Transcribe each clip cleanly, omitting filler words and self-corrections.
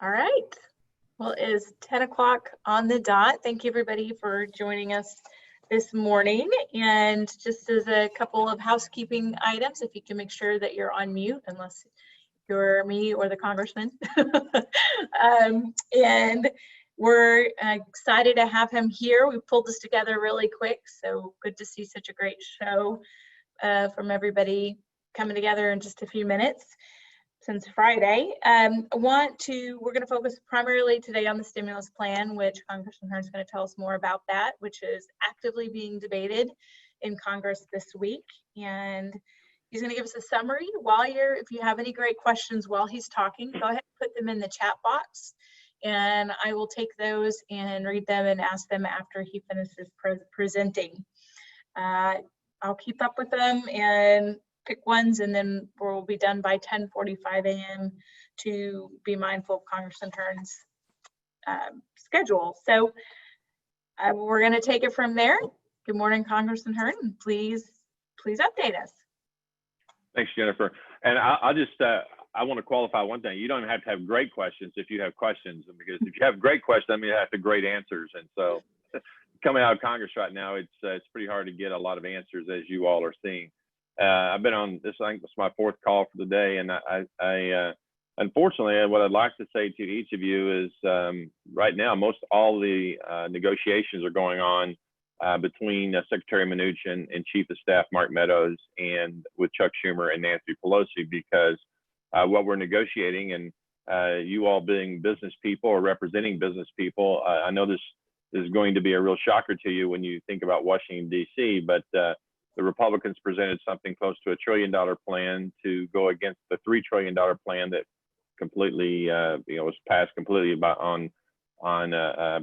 All right. Well, it is 10 o'clock on the dot. Thank you, everybody, for joining us this morning. And just as a couple of housekeeping items, if you can make sure that you're on mute, unless you're me or the Congressman. And we're excited to have him here. We pulled this together really quick, so good to see such a great show from everybody coming together in just a few minutes since Friday. We're going to focus primarily today on the stimulus plan, which Congressman Hern is going to tell us more about that, which is actively being debated in Congress this week. And he's going to give us a summary. If you have any great questions while he's talking, go ahead and put them in the chat box, and I will take those and read them and ask them after he finishes presenting. I'll keep up with them and pick ones, and then we'll be done by 10:45 a.m. to be mindful of Congressman Hern's schedule. So we're going to take it from there. Good morning, Congressman Hern. Please update us. Thanks, Jennifer. And I'll just, I want to qualify one thing. You don't have to have great questions if you have questions, because if you have great questions, I mean, you have to great answers. And so coming out of Congress right now, it's pretty hard to get a lot of answers, as you all are seeing. I've been on this, I think it's my fourth call for the day. And I unfortunately, what I'd like to say to each of you is right now, most all the negotiations are going on between Secretary Mnuchin and Chief of Staff Mark Meadows, and with Chuck Schumer and Nancy Pelosi, because what we're negotiating, and you all being business people or representing business people, I know this is going to be a real shocker to you when you think about Washington, D.C., but the Republicans presented something close to $1 trillion plan to go against the $3 trillion plan that completely, was passed completely on a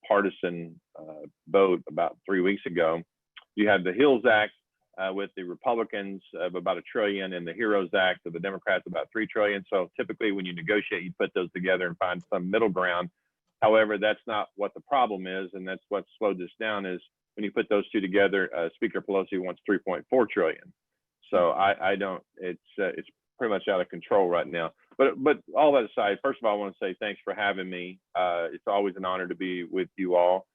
partisan vote about 3 weeks ago. You have the HILS Act with the Republicans of about $1 trillion, and the HEROES Act of the Democrats about $3 trillion. So typically when you negotiate, you put those together and find some middle ground. However, that's not what the problem is, and that's what slowed this down, is when you put those two together, Speaker Pelosi wants $3.4 trillion. So I don't, it's pretty much out of control right now. But all that aside, first of all, I want to say thanks for having me. It's always an honor to be with you all.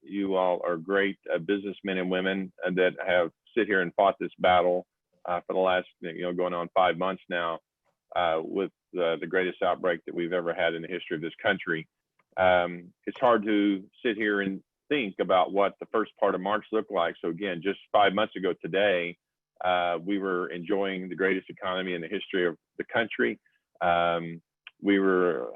You all are great businessmen and women that have sit here and fought this battle for the last, going on 5 months now, with the greatest outbreak that we've ever had in the history of this country. It's hard to sit here and think about what the first part of March looked like. So again, just 5 months ago today, we were enjoying the greatest economy in the history of the country. We were,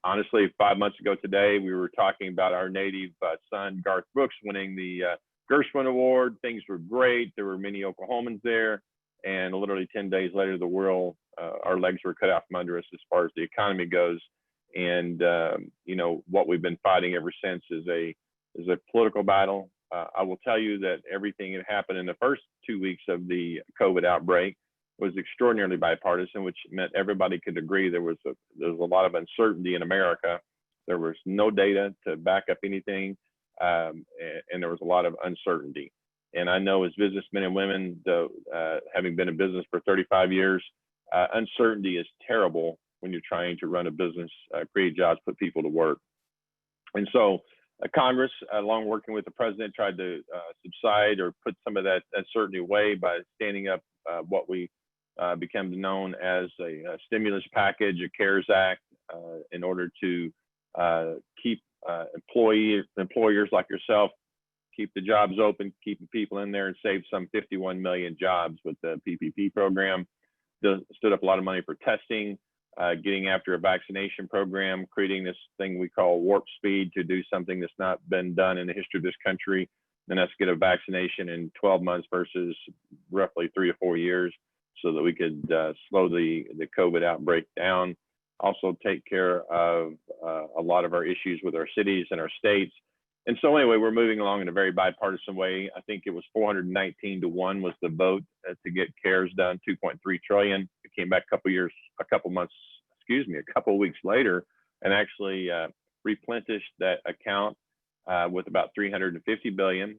honestly, 5 months ago today, we were talking about our native son, Garth Brooks, winning the Gershwin Award. Things were great. There were many Oklahomans there. And literally 10 days later, the world, our legs were cut out from under us as far as the economy goes. And, what we've been fighting ever since is a political battle. I will tell you that everything that happened in the first 2 weeks of the COVID outbreak was extraordinarily bipartisan, which meant everybody could agree there was a lot of uncertainty in America. There was no data to back up anything, and there was a lot of uncertainty. And I know as businessmen and women, having been in business for 35 years, uncertainty is terrible when you're trying to run a business, create jobs, put people to work. And so Congress, along working with the president, tried to subside or put some of that uncertainty away by standing up what we became known as a stimulus package, a CARES Act, in order to keep employers like yourself, keep the jobs open, keep the people in there, and save some 51 million jobs with the PPP program. Stood up a lot of money for testing, getting after a vaccination program, creating this thing we call warp speed to do something that's not been done in the history of this country, and that's get a vaccination in 12 months versus roughly 3 to 4 years, so that we could slow the COVID outbreak down. Also take care of a lot of our issues with our cities and our states. And so anyway, we're moving along in a very bipartisan way. I think it was 419 to 1 was the vote to get CARES done, 2.3 trillion. It came back a couple of weeks later, and actually replenished that account with about 350 billion.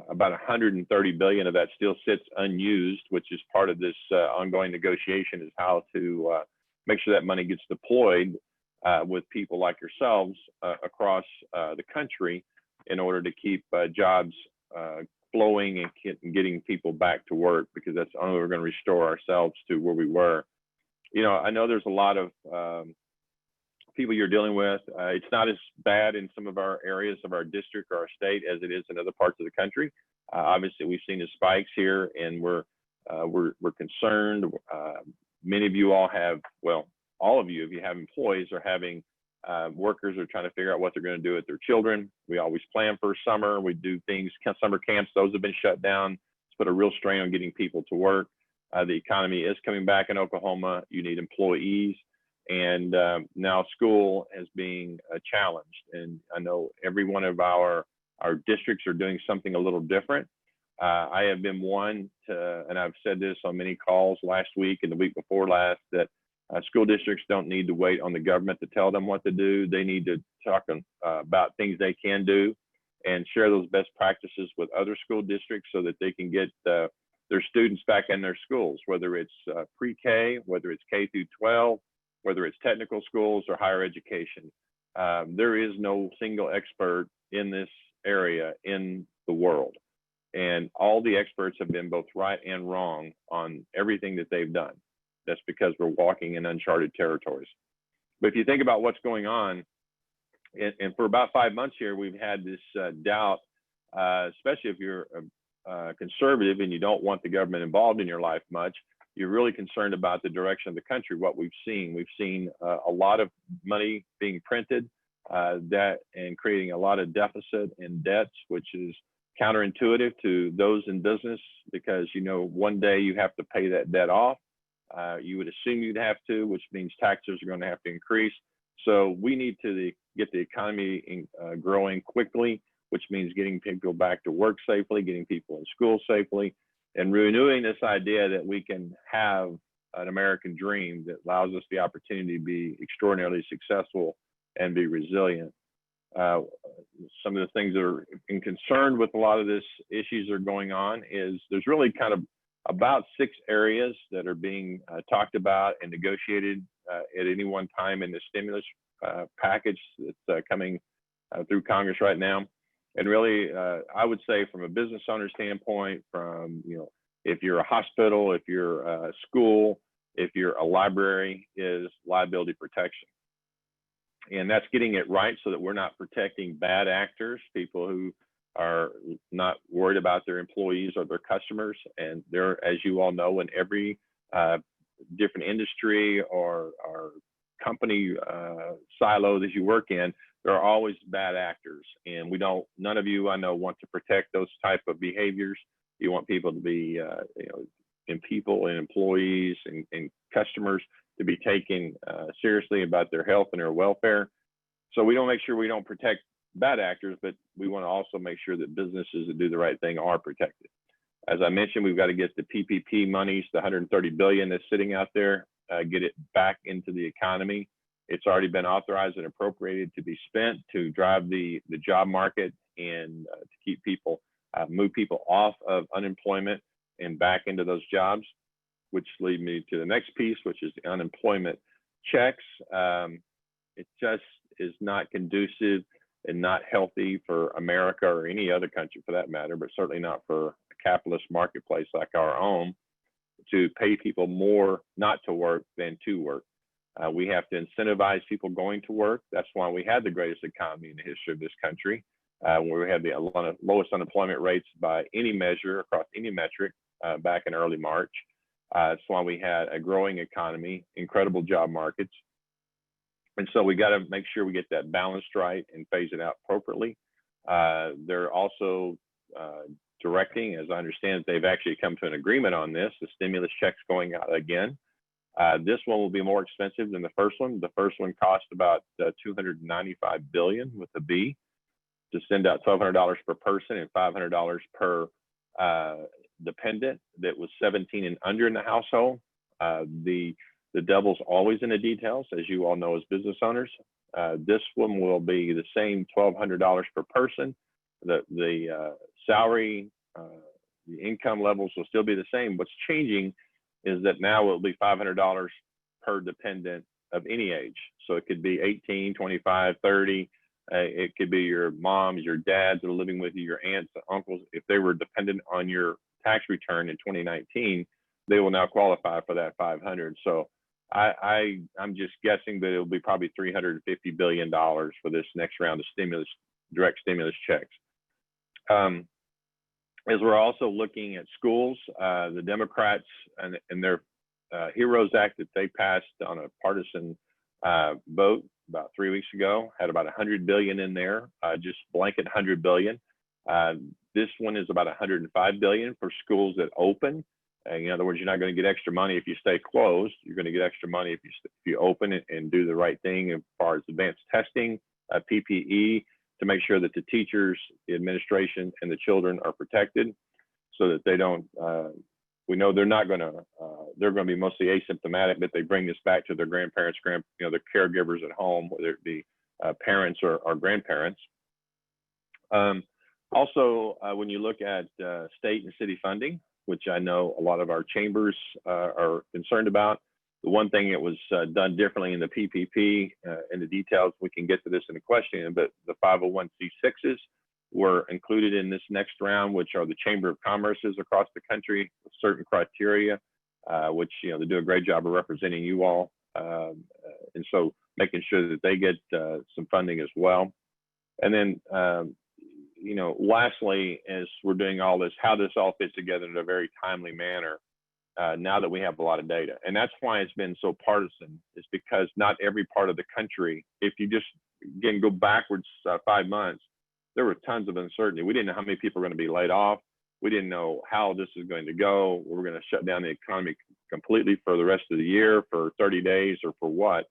About 130 billion of that still sits unused, which is part of this ongoing negotiation, is how to make sure that money gets deployed with people like yourselves across the country in order to keep jobs flowing and getting people back to work, because that's the only way we're going to restore ourselves to where we were. You know, I know there's a lot of people you're dealing with. It's not as bad in some of our areas of our district or our state as it is in other parts of the country. Obviously, we've seen the spikes here, and we're concerned. Many of you all have, well, all of you, if you have employees, are having workers are trying to figure out what they're going to do with their children. We always plan for summer. We do things, summer camps, those have been shut down. It's put a real strain on getting people to work. The economy is coming back in Oklahoma. You need employees. And now school is being challenged. And I know every one of our districts are doing something a little different. I have been one to, and I've said this on many calls last week and the week before last, that school districts don't need to wait on the government to tell them what to do. They need to talk about things they can do and share those best practices with other school districts so that they can get their students back in their schools, whether it's pre-K, whether it's K through 12, whether it's technical schools or higher education. There is no single expert in this area in the world. And all the experts have been both right and wrong on everything that they've done. That's because we're walking in uncharted territories. But if you think about what's going on, and for about 5 months here, we've had this doubt, especially if you're conservative and you don't want the government involved in your life much, you're really concerned about the direction of the country, what we've seen. We've seen a lot of money being printed, that and creating a lot of deficit and debts, which is counterintuitive to those in business, because, you know, one day you have to pay that debt off. You would assume you'd have to, which means taxes are going to have to increase. So we need to get the economy growing quickly, which means getting people back to work safely, getting people in school safely, and renewing this idea that we can have an American dream that allows us the opportunity to be extraordinarily successful and be resilient. Some of the things that are in concern with a lot of this issues that are going on is there's really kind of about 6 areas that are being talked about and negotiated at any one time in the stimulus package that's coming through Congress right now. And really, I would say from a business owner standpoint, from, you know, if you're a hospital, if you're a school, if you're a library, is liability protection. And that's getting it right so that we're not protecting bad actors, people who are not worried about their employees or their customers. And there, as you all know, in every different industry or company silo that you work in, there are always bad actors. And we don't, none of you I know want to protect those type of behaviors. You want people to be, you know, and people and employees and customers to be taken seriously about their health and their welfare. So we don't make sure we don't protect bad actors, but we want to also make sure that businesses that do the right thing are protected. As I mentioned, we've got to get the PPP monies, the $130 billion that's sitting out there, get it back into the economy. It's already been authorized and appropriated to be spent to drive the job market and to keep people, move people off of unemployment and back into those jobs, which lead me to the next piece, which is the unemployment checks. It just is not conducive and not healthy for America or any other country for that matter, but certainly not for a capitalist marketplace like our own, to pay people more not to work than to work. We have to incentivize people going to work. That's why we had the greatest economy in the history of this country, where we had the lowest unemployment rates by any measure across any metric back in early March. That's why we had a growing economy, incredible job markets. And so we got to make sure we get that balanced right and phase it out appropriately. They're also directing, as I understand, they've actually come to an agreement on this, the stimulus checks going out again. This one will be more expensive than the first one. The first one cost about $295 billion with a B, to send out $1,200 per person and $500 per dependent that was 17 and under in the household. The devil's always in the details, as you all know as business owners. This one will be the same $1,200 per person. The salary, the income levels will still be the same. What's changing is that now it will be $500 per dependent of any age. So it could be 18, 25, 30. It could be your moms, your dads that are living with you, your aunts, uncles. If they were dependent on your tax return in 2019, they will now qualify for that 500. So I'm just guessing that it'll be probably $350 billion for this next round of stimulus, direct stimulus checks. As we're also looking at schools, the Democrats and their HEROES Act that they passed on a partisan vote about 3 weeks ago had about 100 billion in there, just blanket 100 billion. This one is about 105 billion for schools that open. In other words, you're not going to get extra money if you stay closed. You're going to get extra money if you open it and do the right thing as far as advanced testing, PPE, to make sure that the teachers, the administration, and the children are protected, so that they don't. We know they're not going to. They're going to be mostly asymptomatic, but they bring this back to their grandparents, their caregivers at home, whether it be parents or grandparents. Also, when you look at state and city funding, which I know a lot of our chambers are concerned about, the one thing that was done differently in the PPP, in the details, we can get to this in a question, but the 501c6s were included in this next round, which are the Chamber of Commerce's across the country with certain criteria, which, they do a great job of representing you all. And so making sure that they get some funding as well. And then, lastly, as we're doing all this, how this all fits together in a very timely manner, now that we have a lot of data. And that's why it's been so partisan, is because not every part of the country, if you just, again, go backwards 5 months, there were tons of uncertainty. We didn't know how many people were going to be laid off. We didn't know how this is going to go. We were going to shut down the economy completely for the rest of the year, for 30 days, or for what.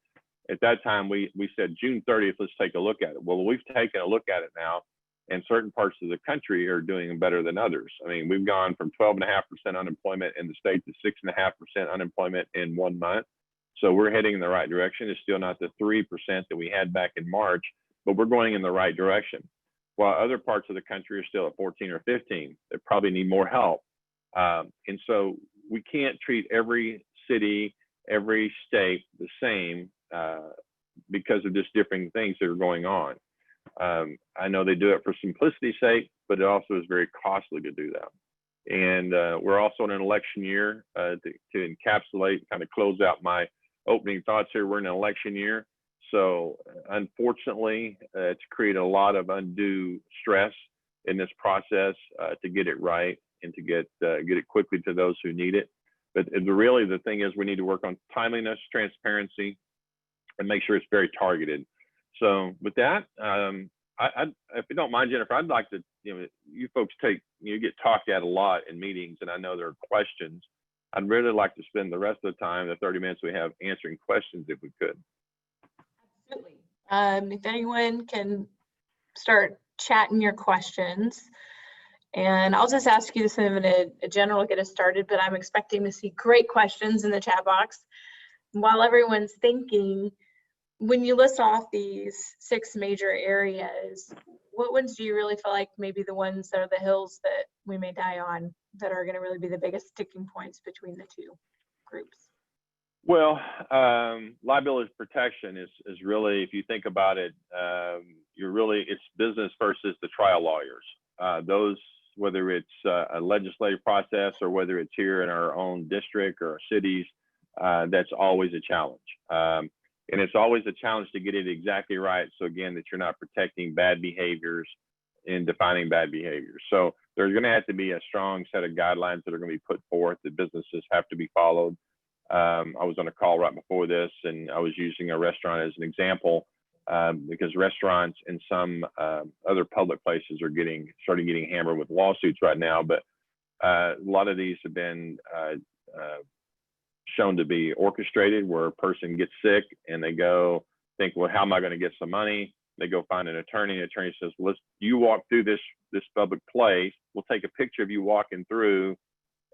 At that time, we said June 30th, let's take a look at it. Well, we've taken a look at it now, and certain parts of the country are doing better than others. I mean, we've gone from 12.5% unemployment in the state to 6.5% unemployment in 1 month. So we're heading in the right direction. It's still not the 3% that we had back in March, but we're going in the right direction. While other parts of the country are still at 14 or 15, they probably need more help. And so we can't treat every city, every state the same because of just different things that are going on. I know they do it for simplicity's sake, but it also is very costly to do that. And we're also in an election year. To encapsulate, kind of close out my opening thoughts here, we're in an election year. So unfortunately, it's created a lot of undue stress in this process to get it right and to get it quickly to those who need it. But really, the thing is, we need to work on timeliness, transparency, and make sure it's very targeted. So with that, if you don't mind, Jennifer, I'd like to, you folks get talked at a lot in meetings, and I know there are questions. I'd really like to spend the rest of the time, the 30 minutes we have, answering questions if we could. Absolutely. If anyone can start chatting your questions, and I'll just ask you this in a general, get us started, but I'm expecting to see great questions in the chat box. While everyone's thinking, when you list off these 6 major areas, what ones do you really feel like maybe the ones that are the hills that we may die on, that are going to really be the biggest sticking points between the two groups? Well, liability protection is really, if you think about it, it's business versus the trial lawyers. Those, whether it's a legislative process or whether it's here in our own district or our cities, that's always a challenge. And it's always a challenge to get it exactly right. So again, that you're not protecting bad behaviors and defining bad behaviors. So there's going to have to be a strong set of guidelines that are going to be put forth that businesses have to be followed. I was on a call right before this, and I was using a restaurant as an example because restaurants and some other public places are starting getting hammered with lawsuits right now. But a lot of these have been shown to be orchestrated, where a person gets sick and they go think, well, how am I going to get some money? They go find an attorney. The attorney says, well, you walk through this public place. We'll take a picture of you walking through,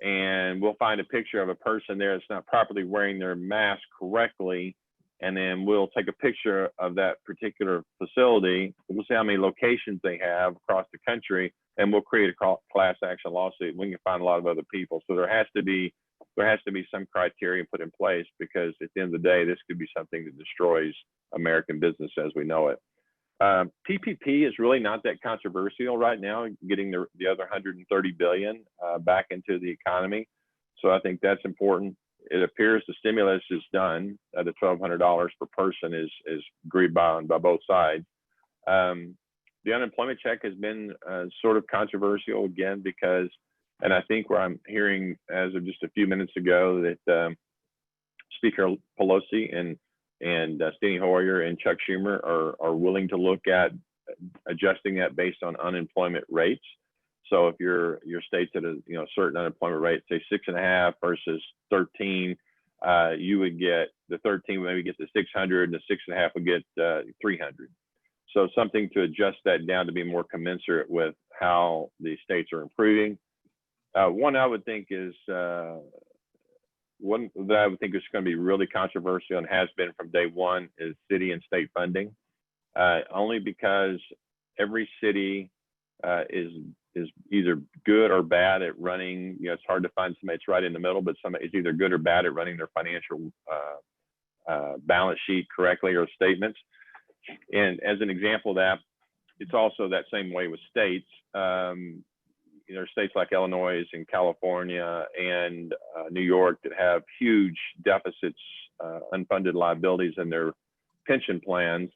and we'll find a picture of a person there that's not properly wearing their mask correctly. And then we'll take a picture of that particular facility. We'll see how many locations they have across the country, and we'll create a class action lawsuit. We can find a lot of other people. So there has to be there has to be some criteria put in place, because at the end of the day, this could be something that destroys American business as we know it. PPP is really not that controversial right now, getting the other 130 billion back into the economy. So I think that's important. It appears the stimulus is done. The $1,200 per person is agreed by both sides. The unemployment check has been sort of controversial again, because, and I think where I'm hearing as of just a few minutes ago that Speaker Pelosi and Steny Hoyer and Chuck Schumer are willing to look at adjusting that based on unemployment rates. So if your state's at a certain unemployment rate, say 6.5 versus 13, you would get the 13 would maybe get to 600, and the 6.5 would get 300. So something to adjust that down to be more commensurate with how the states are improving. One I would think is one that I would think is going to be really controversial and has been from day one is city and state funding, only because every city is either good or bad at running. It's hard to find somebody that's right in the middle, but somebody is either good or bad at running their financial balance sheet correctly or statements. And as an example of that, it's also that same way with states. There are states like Illinois and California and New York that have huge deficits, unfunded liabilities in their pension plans.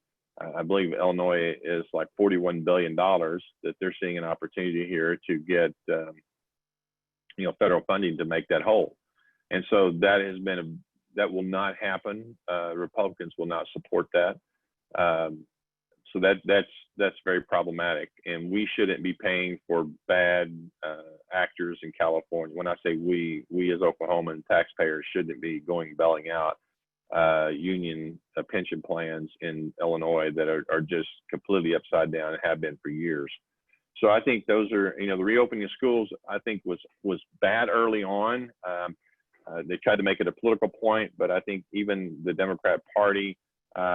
I believe Illinois is like $41 billion that they're seeing an opportunity here to get, federal funding to make that whole. And so that has been that will not happen. Republicans will not support that. So that's very problematic, and we shouldn't be paying for bad actors in California. When I say we as Oklahoman taxpayers shouldn't be bailing out union pension plans in Illinois that are just completely upside down and have been for years. So I think those are, the reopening of schools, I think was bad early on. They tried to make it a political point, but I think even the Democrat Party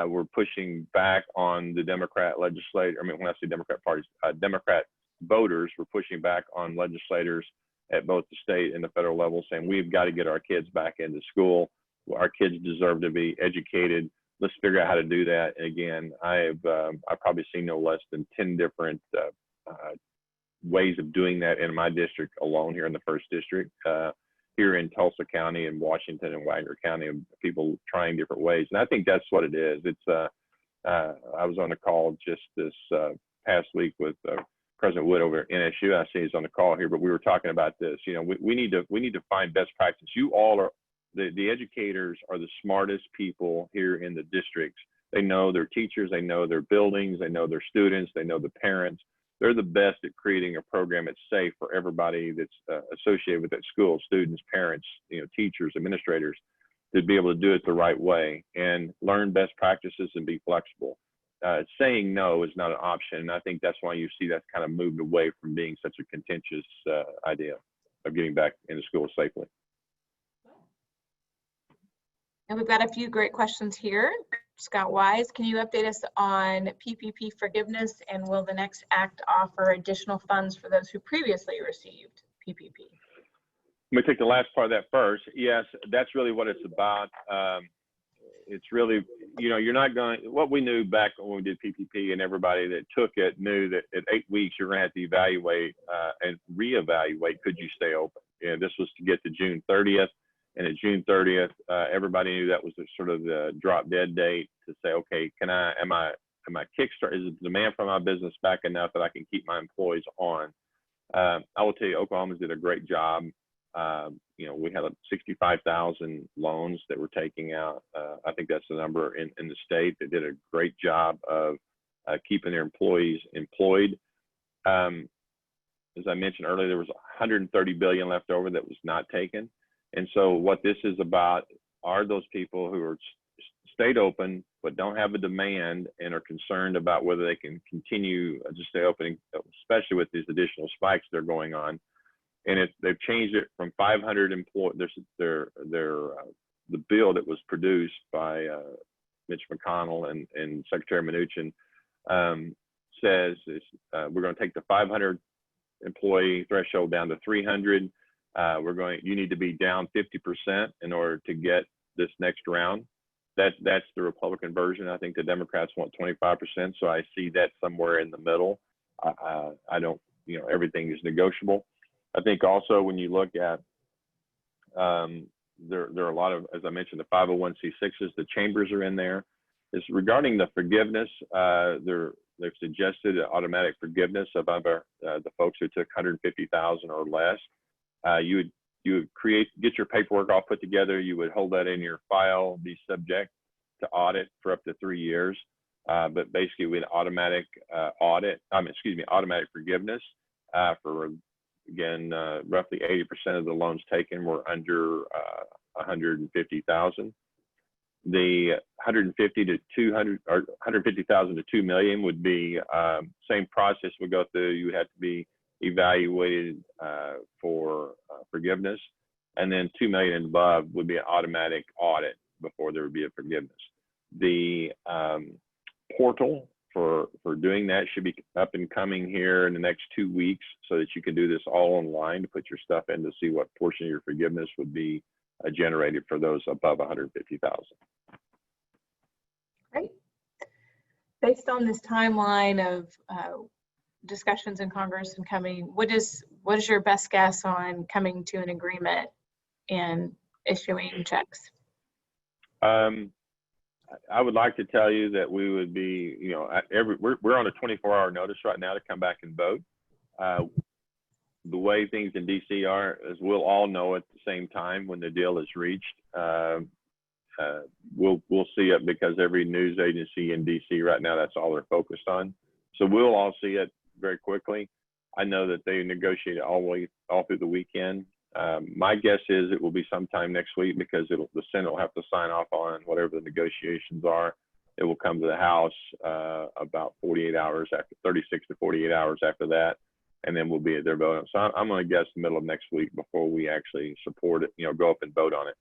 were pushing back on the Democrat legislator. I mean, when I say Democrat parties, Democrat voters were pushing back on legislators at both the state and the federal level, saying we've got to get our kids back into school. Our kids deserve to be educated. Let's figure out how to do that. And again, I've probably seen no less than 10 different ways of doing that in my district alone here in the first district. Here in Tulsa County and Washington and Wagner County, and people trying different ways. And I think that's what it is. It's I was on a call just this past week with President Wood over at NSU. I see he's on the call here, but we were talking about this. We need to find best practice. You all are the educators are the smartest people here in the districts. They know their teachers, they know their buildings, they know their students, they know the parents. They're the best at creating a program that's safe for everybody that's associated with that school, students, parents, teachers, administrators, to be able to do it the right way and learn best practices and be flexible. Saying no is not an option. And I think that's why you see that's kind of moved away from being such a contentious idea of getting back into school safely. And we've got a few great questions here. Scott Wise, can you update us on PPP forgiveness, and will the next act offer additional funds for those who previously received PPP? Let me take the last part of that first. Yes, that's really what it's about. It's really, you're not going, what we knew back when we did PPP, and everybody that took it knew that at 8 weeks, you're going to have to evaluate and reevaluate, could you stay open? This was to get to June 30th. And at June 30th, everybody knew that was sort of the drop dead date to say, okay, am I kickstart? Is the demand for my business back enough that I can keep my employees on? I will tell you, Oklahomans did a great job. We had 65,000 loans that we're taking out. I think that's the number in the state. They did a great job of keeping their employees employed. As I mentioned earlier, there was 130 billion left over that was not taken. And so what this is about are those people who are stayed open but don't have a demand and are concerned about whether they can continue to stay open, especially with these additional spikes that are going on. And they've changed it from 500 employees. The bill that was produced by Mitch McConnell and Secretary Mnuchin says we're going to take the 500 employee threshold down to 300. You need to be down 50% in order to get this next round. That's the Republican version. I think the Democrats want 25%. So I see that somewhere in the middle. I don't, everything is negotiable. I think also when you look at, there are a lot of, as I mentioned, the 501c6s, the chambers are in there. Is regarding the forgiveness, they've suggested automatic forgiveness of the folks who took 150,000 or less. You would get your paperwork all put together. You would hold that in your file, be subject to audit for up to 3 years. But basically, with automatic automatic forgiveness for, again, roughly 80% of the loans taken were under 150,000. The 150 to 200 or 150,000 to 2 million would be same process we go through. You would have to be evaluated for forgiveness, and then 2 million and above would be an automatic audit before there would be a forgiveness. The portal for doing that should be up and coming here in the next 2 weeks, so that you can do this all online to put your stuff in to see what portion of your forgiveness would be generated for those above 150,000. Great. Based on this timeline of discussions in Congress and coming, what is your best guess on coming to an agreement and issuing checks? I would like to tell you that we would be, we're on a 24-hour notice right now to come back and vote. The way things in DC are is we'll all know at the same time when the deal is reached. We'll see it because every news agency in DC right now, that's all they're focused on. So we'll all see it very quickly. I know that they negotiate all through the weekend. My guess is it will be sometime next week because the Senate will have to sign off on whatever the negotiations are. It will come to the House about 48 hours after, 36 to 48 hours after that. And then we'll be at their vote. So I'm going to guess the middle of next week before we actually support it, go up and vote on it.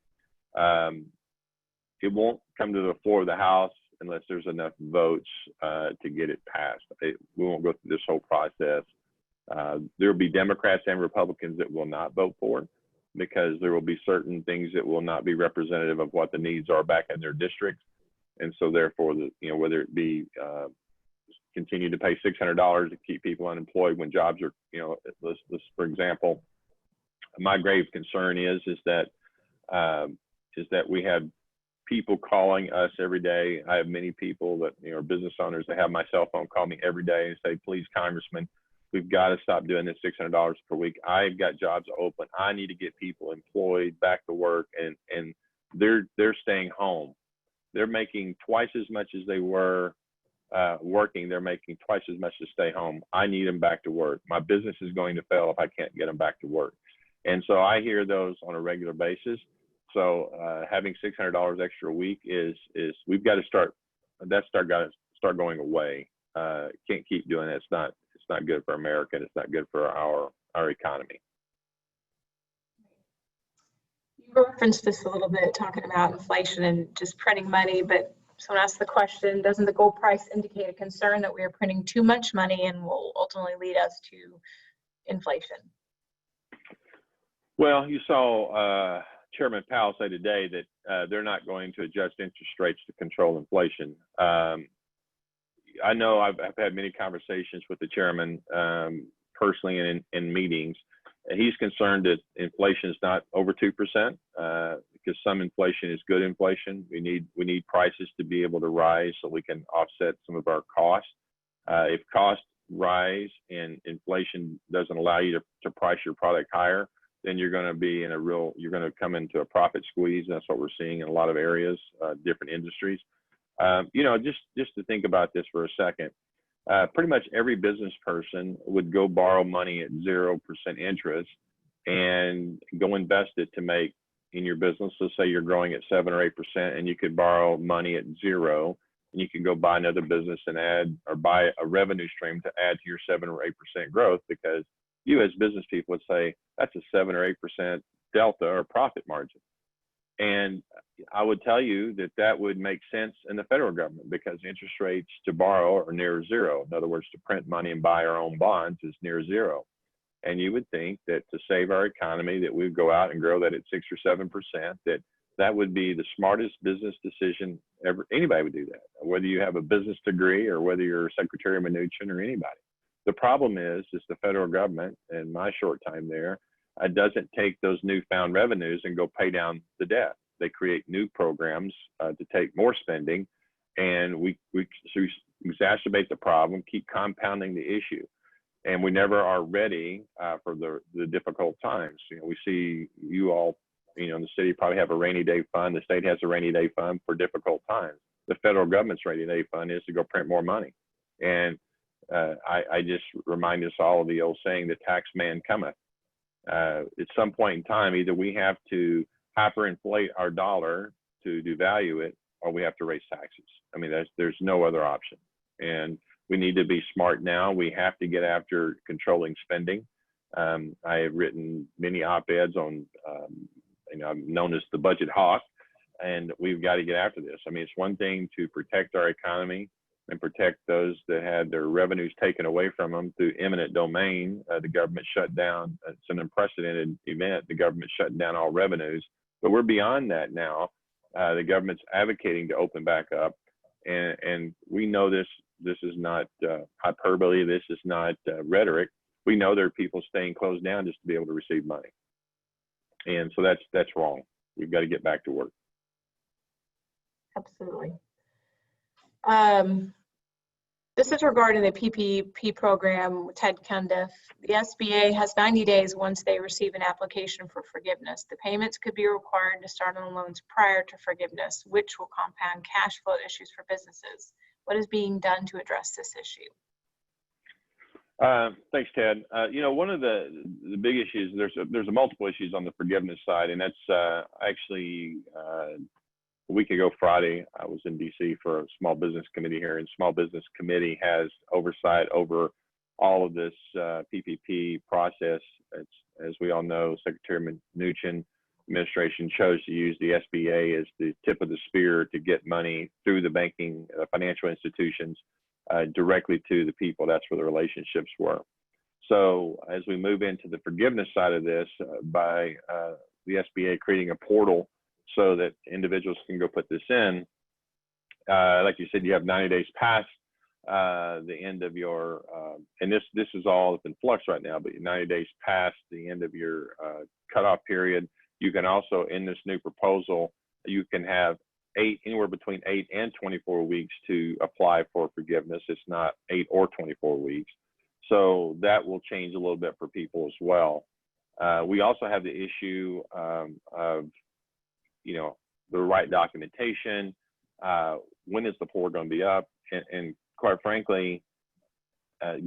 It won't come to the floor of the House unless there's enough votes to get it passed. We won't go through this whole process. There will be Democrats and Republicans that will not vote for it because there will be certain things that will not be representative of what the needs are back in their districts. And so therefore, whether it be continue to pay $600 to keep people unemployed when jobs are, for example, my grave concern is that we have people calling us every day. I have many people that, are business owners that have my cell phone call me every day and say, please, Congressman, we've got to stop doing this $600 per week. I've got jobs open. I need to get people employed, back to work, and they're staying home. They're making twice as much as they were working. They're making twice as much to stay home. I need them back to work. My business is going to fail if I can't get them back to work. And so I hear those on a regular basis. So having $600 extra a week is we've got to start. Got to start going away. Can't keep doing it. It's not good for America. And it's not good for our economy. You referenced this a little bit, talking about inflation and just printing money, but someone asked the question, doesn't the gold price indicate a concern that we are printing too much money and will ultimately lead us to inflation? Well, you saw Chairman Powell say today that they're not going to adjust interest rates to control inflation. I know I've had many conversations with the chairman personally and in meetings. He's concerned that inflation is not over 2%, because some inflation is good inflation. We need prices to be able to rise so we can offset some of our costs. If costs rise and inflation doesn't allow you to price your product higher, then you're going to come into a profit squeeze. That's what we're seeing in a lot of areas, different industries. Just to think about this for a second. Pretty much every business person would go borrow money at 0% interest and go invest it to make in your business. So say you're growing at 7 or 8% and you could borrow money at 0 and you can go buy another business and add or buy a revenue stream to add to your 7 or 8% growth, because you as business people would say that's a 7 or 8% delta or profit margin. And I would tell you that would make sense in the federal government because interest rates to borrow are near 0. In other words, to print money and buy our own bonds is near 0. And you would think that to save our economy, that we'd go out and grow that at 6 or 7%, that would be the smartest business decision ever. Anybody would do that, whether you have a business degree or whether you're Secretary Mnuchin or anybody. The problem is the federal government, in my short time there, doesn't take those newfound revenues and go pay down the debt. They create new programs to take more spending, and we exacerbate the problem, keep compounding the issue. And we never are ready for the difficult times. You know, we see you all, you know, in the city probably have a rainy day fund. The state has a rainy day fund for difficult times. The federal government's rainy day fund is to go print more money. And I just remind us all of the old saying, the tax man cometh. At some point in time, either we have to hyperinflate our dollar to devalue it, or we have to raise taxes. I mean, there's no other option. And we need to be smart now. We have to get after controlling spending. I have written many op-eds on, you know, I'm known as the budget hawk, and we've got to get after this. I mean, it's one thing to protect our economy and protect those that had their revenues taken away from them through eminent domain. The government shut down. It's an unprecedented event. The government shutting down all revenues, but we're beyond that now. The government's advocating to open back up, and we know this is not hyperbole. This is not rhetoric. We know there are people staying closed down just to be able to receive money, and so that's wrong. We've got to get back to work. Absolutely. This is regarding the PPP program, Ted Cundiff. The SBA has 90 days once they receive an application for forgiveness. The payments could be required to start on loans prior to forgiveness, which will compound cash flow issues for businesses. What is being done to address this issue? Thanks, Ted. You know, one of the big issues, there's a multiple issues on the forgiveness side, and that's actually a week ago Friday, I was in DC for a small business committee here, and small business committee has oversight over all of this PPP process. As we all know, Secretary Mnuchin administration chose to use the SBA as the tip of the spear to get money through the banking financial institutions directly to the people. That's where the relationships were. So as we move into the forgiveness side of this, by the SBA creating a portal so that individuals can go put this in, like you said, you have 90 days past the end of your, and this is all in flux right now, but 90 days past the end of your cutoff period. You can also, in this new proposal, you can have anywhere between 8 and 24 weeks to apply for forgiveness. It's not 8 or 24 weeks. So that will change a little bit for people as well. We also have the issue of, you know, the right documentation. When is the portal going to be up? And quite frankly,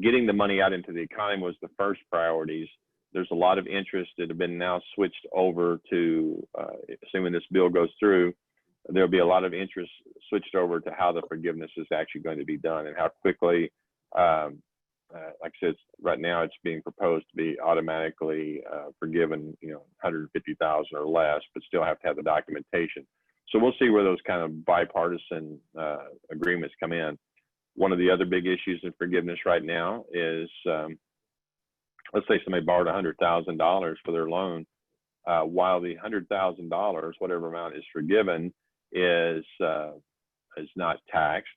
getting the money out into the economy was the first priorities. There's a lot of interest that have been now switched over to, assuming this bill goes through, there'll be a lot of interest switched over to how the forgiveness is actually going to be done and how quickly, like I said, right now it's being proposed to be automatically forgiven, you know, 150,000 or less, but still have to have the documentation. So we'll see where those kind of bipartisan agreements come in. One of the other big issues in forgiveness right now is, let's say somebody borrowed $100,000 for their loan. While the $100,000, whatever amount is forgiven, is not taxed,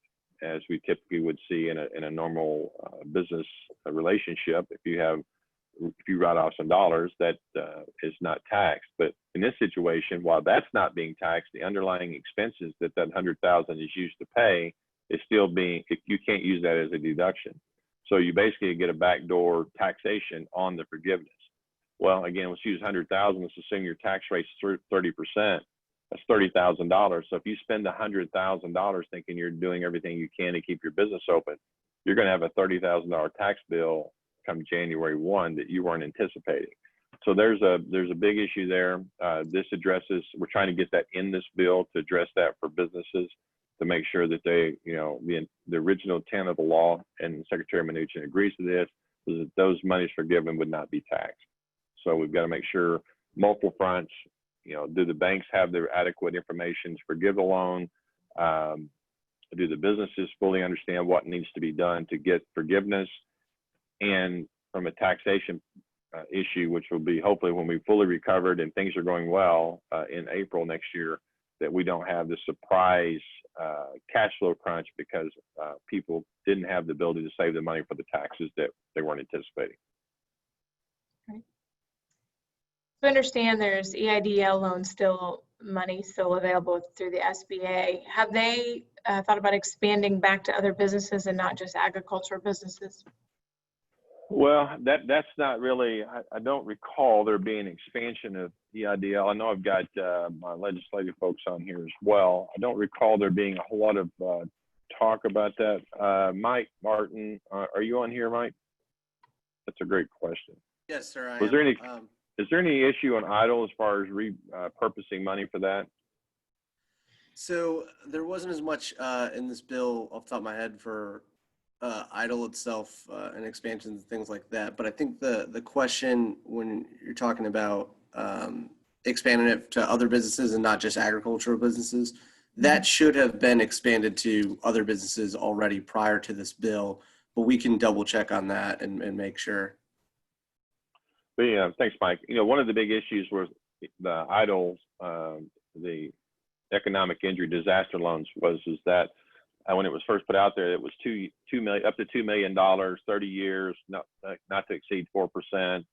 as we typically would see in a normal business relationship. If you write off some dollars, that is not taxed. But in this situation, while that's not being taxed, the underlying expenses that $100,000 is used to pay is still being. You can't use that as a deduction. So you basically get a backdoor taxation on the forgiveness. Well, again, let's use 100,000. Let's assume your tax rate is 30%. That's $30,000. So if you spend $100,000 thinking you're doing everything you can to keep your business open, you're going to have a $30,000 tax bill come January 1 that you weren't anticipating. So there's a big issue there. This addresses. We're trying to get that in this bill to address that for businesses, to make sure that they, you know, the original intent of the law, and Secretary Mnuchin agrees to this, is that those monies forgiven would not be taxed. So we've got to make sure multiple fronts. You know, do the banks have their adequate information to forgive the loan? Do the businesses fully understand what needs to be done to get forgiveness? And from a taxation issue, which will be hopefully when we fully recovered and things are going well in April next year, that we don't have the surprise cash flow crunch because people didn't have the ability to save the money for the taxes that they weren't anticipating. Right. So I understand there's EIDL loans money still available through the SBA. Have they thought about expanding back to other businesses and not just agriculture businesses? Well, that's not really, I don't recall there being expansion of EIDL. I know I've got my legislative folks on here as well. I don't recall there being a whole lot of talk about that. Mike Martin, are you on here, Mike? That's a great question. Yes, sir, I Was am. there any, is there any issue on idle as far as repurposing money for that? So there wasn't as much in this bill off the top of my head for idle itself and expansions and things like that. But I think the question when you're talking about expanding it to other businesses and not just agricultural businesses, that should have been expanded to other businesses already prior to this bill. But we can double check on that and make sure. But yeah, thanks, Mike. You know, one of the big issues was the idle, the economic injury disaster loans is that when it was first put out there, it was up to $2 million, 30 years, not to exceed 4%.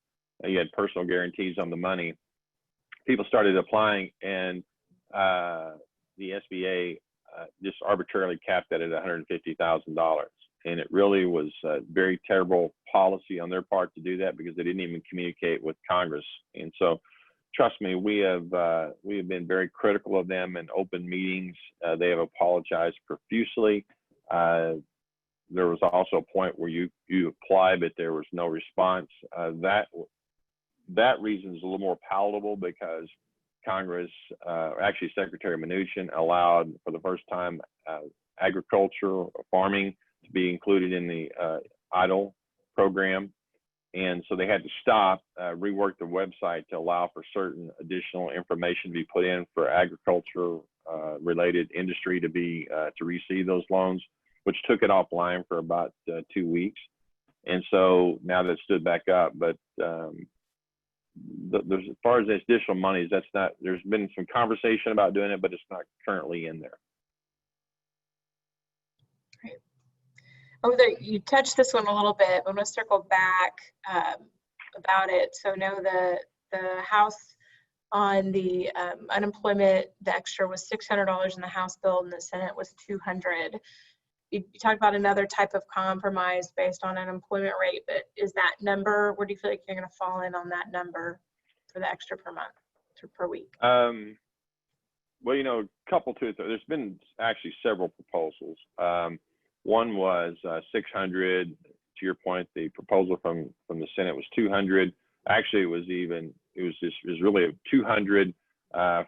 You had personal guarantees on the money. People started applying, and the SBA just arbitrarily capped that at $150,000. And it really was a very terrible policy on their part to do that because they didn't even communicate with Congress. And so, trust me, we have been very critical of them in open meetings. They have apologized profusely. There was also a point where you applied, but there was no response. That reason is a little more palatable because Congress, actually Secretary Mnuchin, allowed for the first time agriculture, farming to be included in the EIDL program. And so they had to stop, rework the website to allow for certain additional information to be put in for agriculture related industry to receive those loans, which took it offline for about 2 weeks. And so now that stood back up, but there's, as far as the additional monies, there's been some conversation about doing it, but it's not currently in there. Oh, you touched this one a little bit. I'm going to circle back about it. So no, the House on the unemployment, the extra was $600 in the House bill, and the Senate was $200. You talked about another type of compromise based on unemployment rate, but is that number, where do you feel like you're going to fall in on that number for the extra per month or per week? Well, you know, there's been actually several proposals. One was 600. To your point, the proposal from the Senate was 200. Actually, it was really 200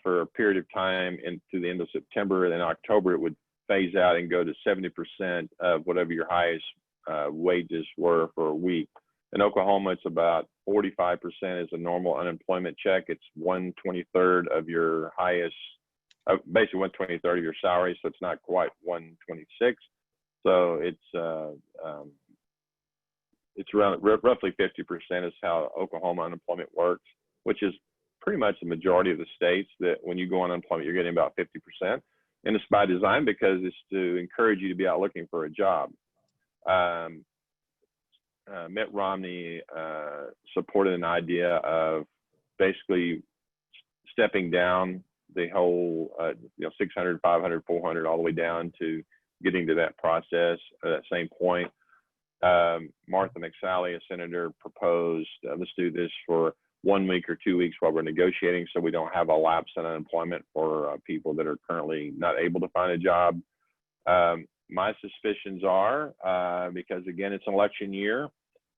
for a period of time into the end of September. And then October, it would phase out and go to 70% of whatever your highest wages were for a week. In Oklahoma, it's about 45% is a normal unemployment check. It's 1/23 of your highest, basically 1/23 of your salary. So it's not quite 126. So it's around roughly 50% is how Oklahoma unemployment works, which is pretty much the majority of the states that when you go on unemployment, you're getting about 50%. And it's by design because it's to encourage you to be out looking for a job. Mitt Romney supported an idea of basically stepping down the whole, 600, 500, 400, all the way down to getting to that process at that same point. Martha McSally, a senator, proposed, let's do this for 1 week or 2 weeks while we're negotiating so we don't have a lapse in unemployment for people that are currently not able to find a job. My suspicions are, because again, it's an election year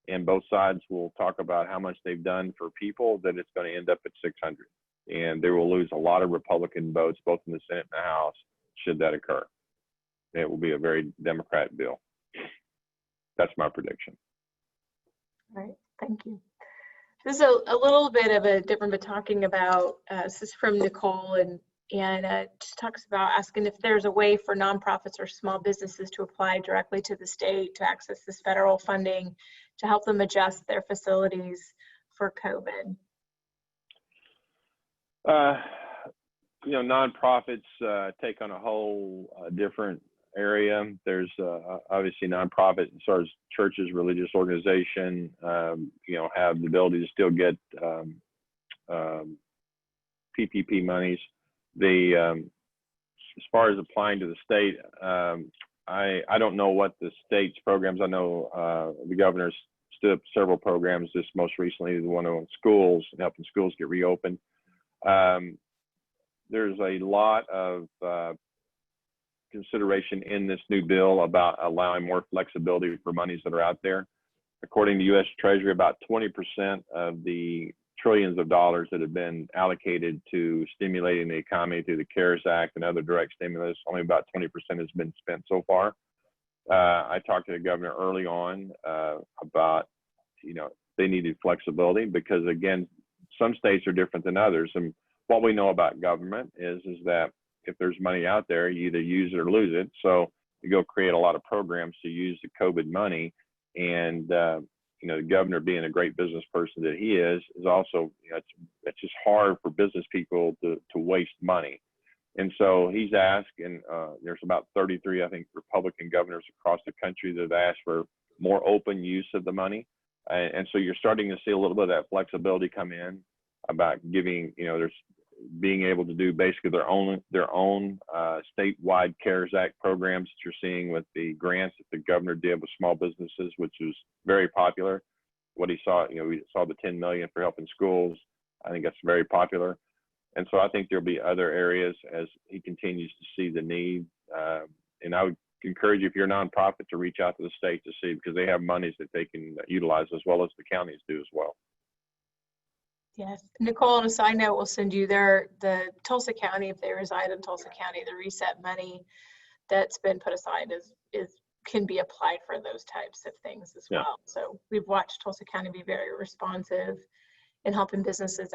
and both sides will talk about how much they've done for people, that it's going to end up at 600. And they will lose a lot of Republican votes, both in the Senate and the House, should that occur. It will be a very Democrat bill. That's my prediction. All right, thank you. This is a little bit of a different, but talking about, this is from Nicole, and just talks about asking if there's a way for nonprofits or small businesses to apply directly to the state to access this federal funding to help them adjust their facilities for COVID? Nonprofits take on a whole different area. There's obviously nonprofit as far as churches, religious organization, have the ability to still get PPP monies. As far as applying to the state, I don't know what the state's programs. I know the governor's stood up several programs. This most recently, the one on schools and helping schools get reopened. There's a lot of consideration in this new bill about allowing more flexibility for monies that are out there. According to U.S. Treasury, about 20% of the trillions of dollars that have been allocated to stimulating the economy through the CARES Act and other direct stimulus, only about 20% has been spent so far. I talked to the governor early on about, they needed flexibility because, again, some states are different than others. And what we know about government is that if there's money out there, you either use it or lose it. So you go create a lot of programs to use the COVID money. And, the governor being a great business person that he is also, it's just hard for business people to waste money. And so he's asked, and there's about 33, I think, Republican governors across the country that have asked for more open use of the money. And so you're starting to see a little bit of that flexibility come in about giving, there's being able to do basically their own statewide CARES Act programs that you're seeing with the grants that the governor did with small businesses, which was very popular. What he saw, we saw the 10 million for helping schools. I think that's very popular. And so I think there'll be other areas as he continues to see the need. And I would encourage you, if you're a nonprofit, to reach out to the state to see, because they have monies that they can utilize as well as the counties do as well. Yes. Nicole, on a side note, we'll send you the Tulsa County, if they reside in Tulsa County, the reset money that's been put aside can be applied for those types of things as well. So we've watched Tulsa County be very responsive in helping businesses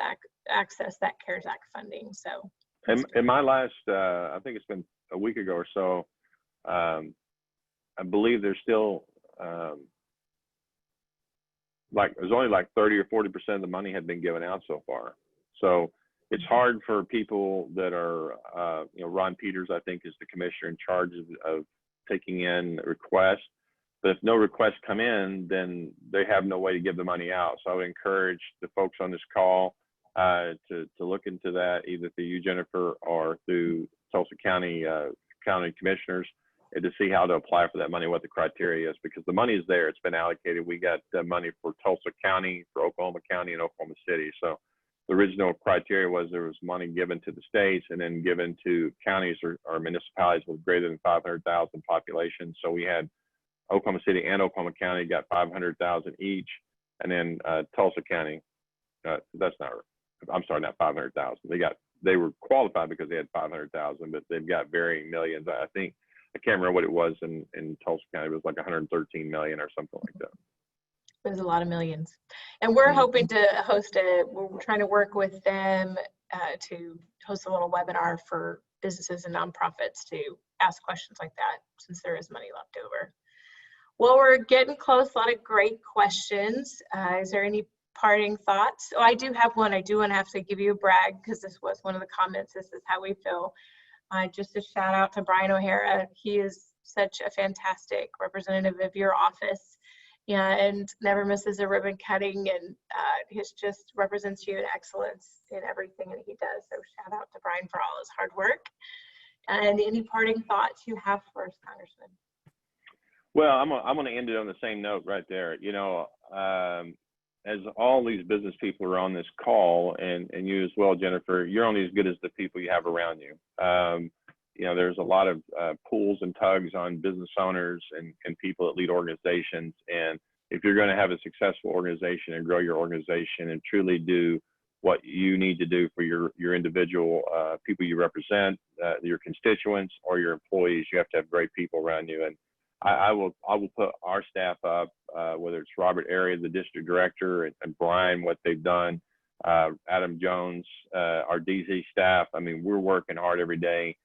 access that CARES Act funding. So in my last, I think it's been a week ago or so, I believe there's still there's only 30 or 40% of the money had been given out so far. So it's hard for people that are, Ron Peters, I think, is the commissioner in charge of taking in requests. But if no requests come in, then they have no way to give the money out. So I would encourage the folks on this call to look into that, either through you, Jennifer, or through Tulsa County commissioners, and to see how to apply for that money, what the criteria is, because the money is there. It's been allocated. We got money for Tulsa County, for Oklahoma County, and Oklahoma City. So the original criteria was there was money given to the states and then given to counties or municipalities with greater than 500,000 population. So we had Oklahoma City and Oklahoma County got 500,000 each, and then Tulsa County, that's not, I'm sorry, not 500,000. They were qualified because they had 500,000, but they've got varying millions. I think, I can't remember what it was in Tulsa County. It was like 113 million or something like that. There's a lot of millions. And we're hoping to host we're trying to work with them to host a little webinar for businesses and nonprofits to ask questions like that, since there is money left over. Well, we're getting close. A lot of great questions. Is there any parting thoughts? Oh, I do have one. I do want to have to give you a brag, because this was one of the comments. This is how we feel. Just a shout out to Brian O'Hara. He is such a fantastic representative of your office, and never misses a ribbon cutting, and he just represents you in excellence in everything that he does. So shout out to Brian for all his hard work. And any parting thoughts you have for us, Congressman? Well, I'm going to end it on the same note right there. As all these business people are on this call, and you as well, Jennifer, you're only as good as the people you have around you. There's a lot of pulls and tugs on business owners and people that lead organizations. And if you're going to have a successful organization and grow your organization and truly do what you need to do for your individual people you represent, your constituents or your employees, you have to have great people around you. And I will put our staff up, whether it's Robert Area, the district director, and Brian, what they've done, Adam Jones, our DZ staff. I mean, we're working hard every day.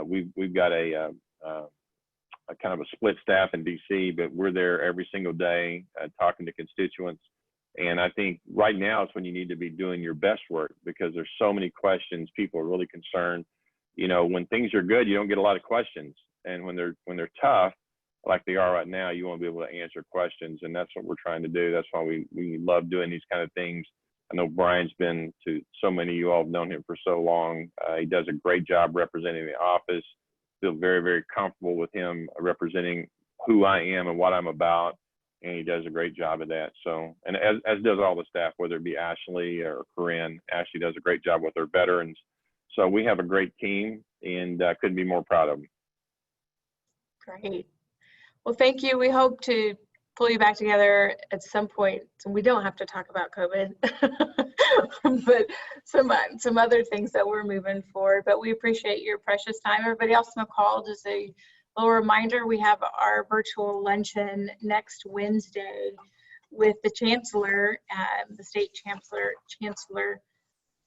We've got a kind of a split staff in DC, but we're there every single day talking to constituents. And I think right now is when you need to be doing your best work, because there's so many questions. People are really concerned. You know, when things are good, you don't get a lot of questions. And when they're tough, like they are right now, you want to be able to answer questions. And that's what we're trying to do. That's why we love doing these kind of things. I know Brian's been to so many of you all have known him for so long. He does a great job representing the office. Feel very, very comfortable with him representing who I am and what I'm about. And he does a great job of that. So, and as does all the staff, whether it be Ashley or Corinne. Ashley does a great job with our veterans. So we have a great team, and couldn't be more proud of them. Great. Well, thank you. We hope to pull you back together at some point, so we don't have to talk about COVID, but some other things that we're moving forward. But we appreciate your precious time. Everybody else on the call, just a little reminder, we have our virtual luncheon next Wednesday with the Chancellor, the State Chancellor.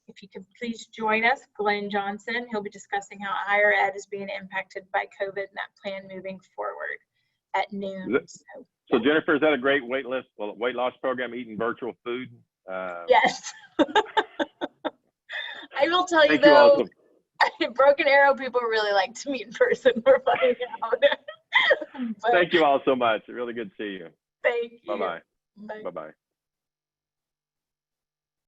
If you could please join us, Glenn Johnson. He'll be discussing how higher ed is being impacted by COVID and that plan moving forward at noon. So Jennifer, is that a great weight loss program, eating virtual food? Yes. I will tell you though, Broken Arrow people really like to meet in person. We're finding out. Thank you all so much. Really good to see you. Thank you. Bye-bye. Bye. Bye-bye.